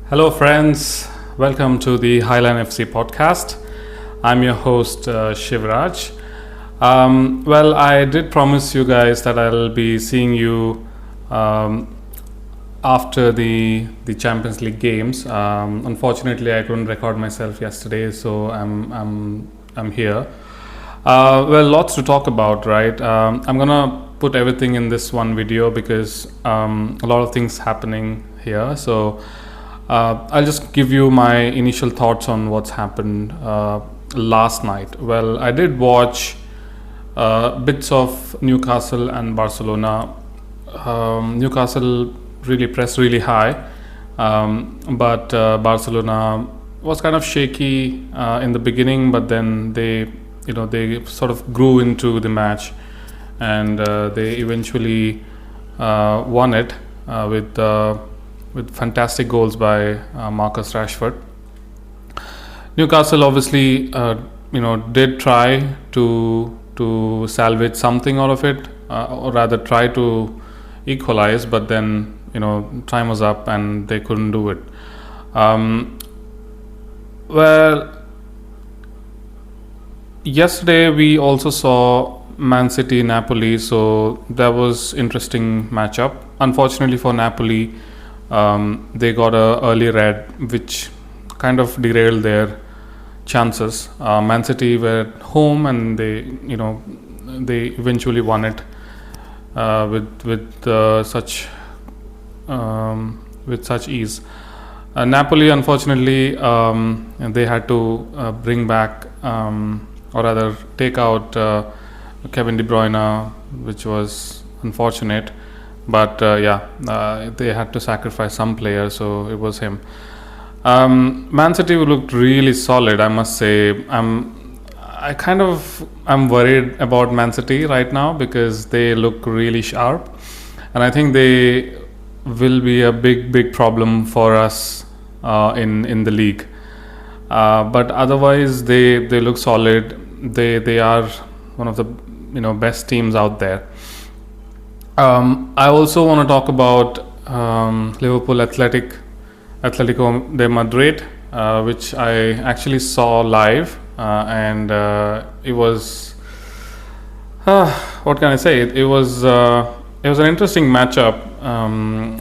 Hello, friends. Welcome to the Highline FC podcast. I'm your host, Shivraj. I did promise you guys that I'll be seeing you after the Champions League games. Unfortunately, I couldn't record myself yesterday, so I'm here. Lots to talk about, right? I'm gonna put everything in this one video because a lot of things happening here. So I'll just give you my initial thoughts on what's happened last night. Well, I did watch bits of Newcastle and Barcelona. Newcastle really pressed really high, but Barcelona was kind of shaky in the beginning, but then they sort of grew into the match, and they eventually won it with fantastic goals by Marcus Rashford. Newcastle obviously, did try to salvage something out of it, or rather try to equalize, but then time was up and they couldn't do it. Yesterday we also saw Man City Napoli, so that was interesting matchup. Unfortunately for Napoli, they got a early red, which kind of derailed their chances. Man City were at home and they eventually won it with such ease. Napoli, unfortunately, they had to bring back, or rather take out Kevin De Bruyne, which was unfortunate. But they had to sacrifice some players, so it was him. Man City looked really solid, I must say. I'm worried about Man City right now because they look really sharp, and I think they will be a big problem for us in the league. But otherwise, they look solid. They are one of the best teams out there. I also want to talk about Liverpool Atletico de Madrid, which I actually saw live, and it was what can I say? It was an interesting matchup.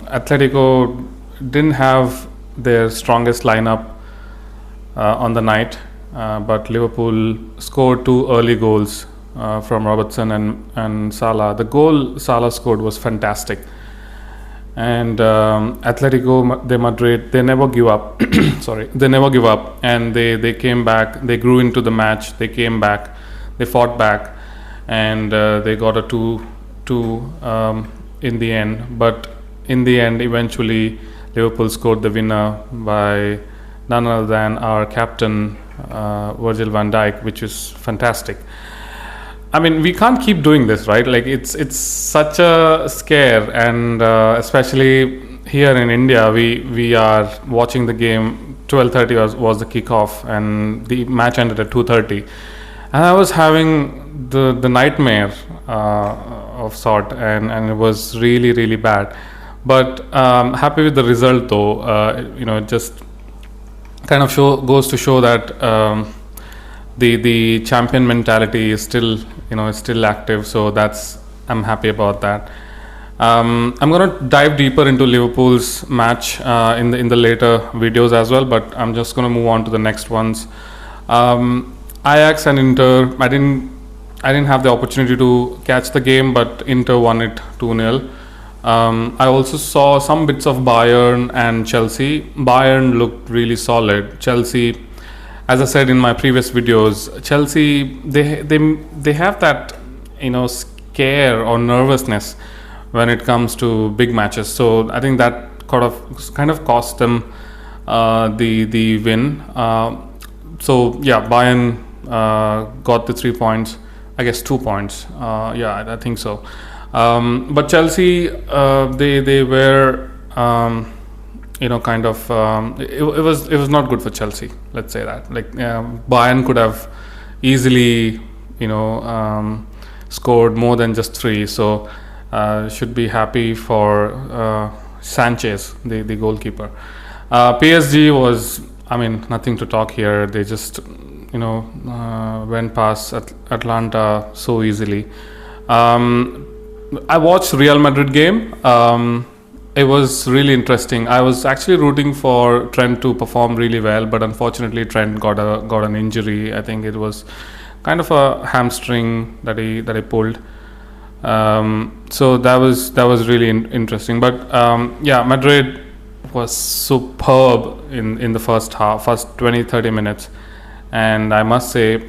Atletico didn't have their strongest lineup on the night, but Liverpool scored two early goals from Robertson and Salah. The goal Salah scored was fantastic. And Atletico de Madrid, they never give up. They never give up, and they came back. They grew into the match. They came back. They fought back, and they got a 2-2 in the end. But in the end, eventually, Liverpool scored the winner by none other than our captain, Virgil van Dijk, which is fantastic. I mean, we can't keep doing this, right? Like it's such a scare, and especially here in India, we are watching the game. 12:30 was the kickoff, and the match ended at 2:30, and I was having the nightmare of sort, and it was really bad. But happy with the result, though. It just kind of goes to show that the champion mentality is still active, so I'm happy about that. I'm going to dive deeper into Liverpool's match in the later videos as well, but I'm just going to move on to the next ones. Ajax and Inter, I didn't have the opportunity to catch the game, but Inter won it 2-0. I also saw some bits of Bayern and Chelsea. Bayern looked really solid. Chelsea, as I said in my previous videos, Chelsea they have that scare or nervousness when it comes to big matches. So I think that kind of cost them the win. Bayern got the 3 points. I guess 2 points. I think so. But Chelsea, they were. It was not good for Chelsea. Let's say that. Like Bayern could have easily, scored more than just 3. So should be happy for Sanchez, the goalkeeper. PSG was, I mean, nothing to talk here. They just, went past Atlanta so easily. I watched Real Madrid game. It was really interesting. I was actually rooting for Trent to perform really well, but unfortunately Trent got an injury. I think it was kind of a hamstring that he pulled. So that was really interesting. But Madrid was superb in the first 20-30 minutes, and I must say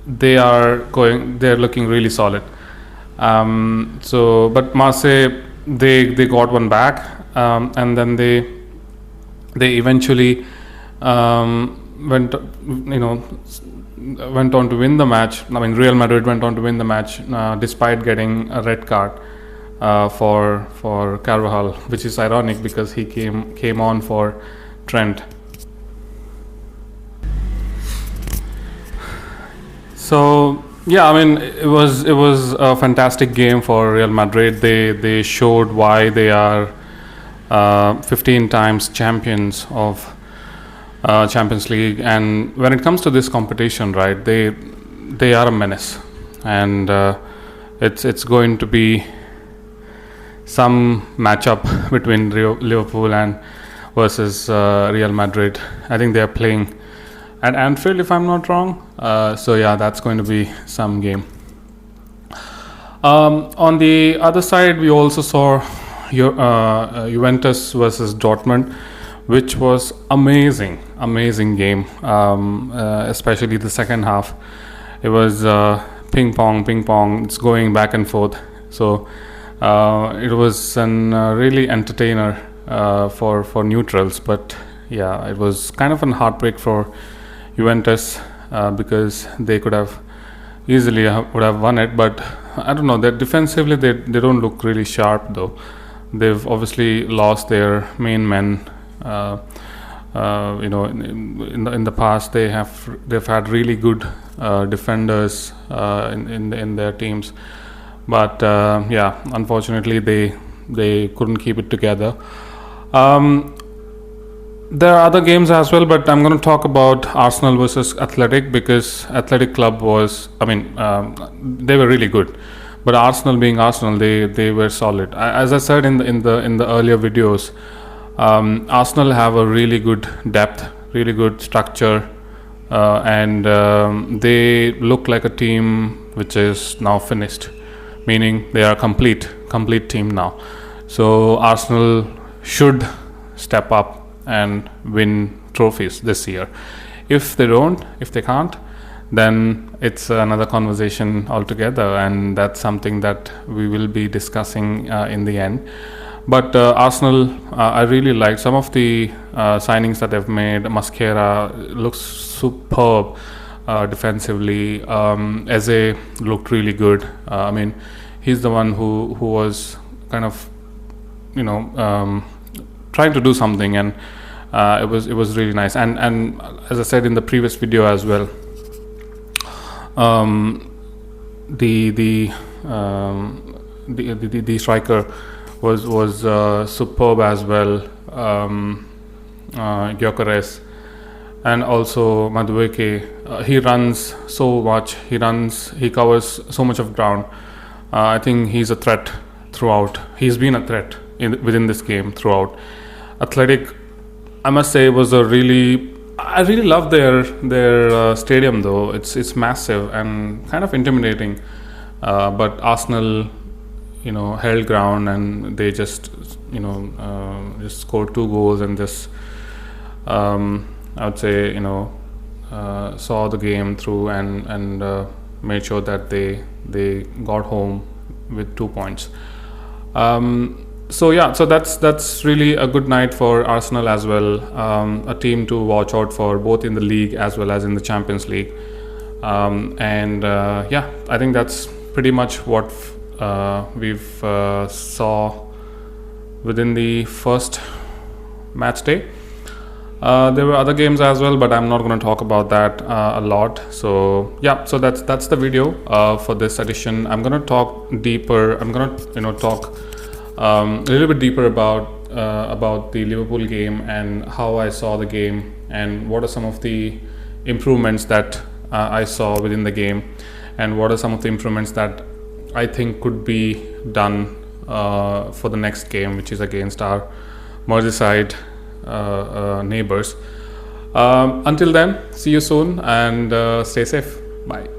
they're looking really solid. But Marseille, they got one back, and then they eventually went on to win the match. I mean, Real Madrid went on to win the match despite getting a red card for Carvajal, which is ironic because he came on for Trent. So yeah, I mean, it was a fantastic game for Real Madrid. They showed why they are 15 times champions of Champions League, and when it comes to this competition, right, they are a menace, and it's going to be some matchup between Liverpool and versus Real Madrid. I think they are playing at Anfield, if I'm not wrong. So yeah, that's going to be some game. On the other side, we also saw Juventus versus Dortmund, which was amazing game, especially the second half. It was ping pong. It's going back and forth. So it was an really entertainer for neutrals. But yeah, it was kind of a heartbreak for Juventus because they could have easily would have won it. But I don't know, that defensively they don't look really sharp though. They've obviously lost their main men. In the past they've had really good defenders in their teams, but unfortunately they couldn't keep it together. There are other games as well, but I'm going to talk about Arsenal versus Athletic, because Athletic Club was, they were really good, but Arsenal being Arsenal, they were solid. As I said in the earlier videos, Arsenal have a really good depth, really good structure, and they look like a team which is now finished, meaning they are a complete team now. So Arsenal should step up and win trophies this year. If they can't, then it's another conversation altogether, and that's something that we will be discussing in the end. But Arsenal, I really like some of the signings that they've made. Mascara looks superb defensively. Eze looked really good. He's the one who was kind of, trying to do something, and it was really nice. And as I said in the previous video as well, the striker was superb as well, Gyökeres, and also Madueke. He runs so much. He covers so much of ground. I think he's a threat throughout. He's been a threat within this game throughout. Athletic, I must say, I really love their stadium though. It's massive and kind of intimidating, but Arsenal, held ground, and they just scored 2 goals and just I would say saw the game through and made sure that they got home with 2 points. So that's really a good night for Arsenal as well, a team to watch out for both in the league as well as in the Champions League. I think that's pretty much what we've saw within the first match day. There were other games as well, but I'm not going to talk about that a lot. So that's the video for this edition. I'm going to talk deeper. I'm going to talk a little bit deeper about about the Liverpool game and how I saw the game and what are some of the improvements that I saw within the game, and what are some of the improvements that I think could be done for the next game, which is against our Merseyside neighbours. Until then, see you soon and stay safe. Bye.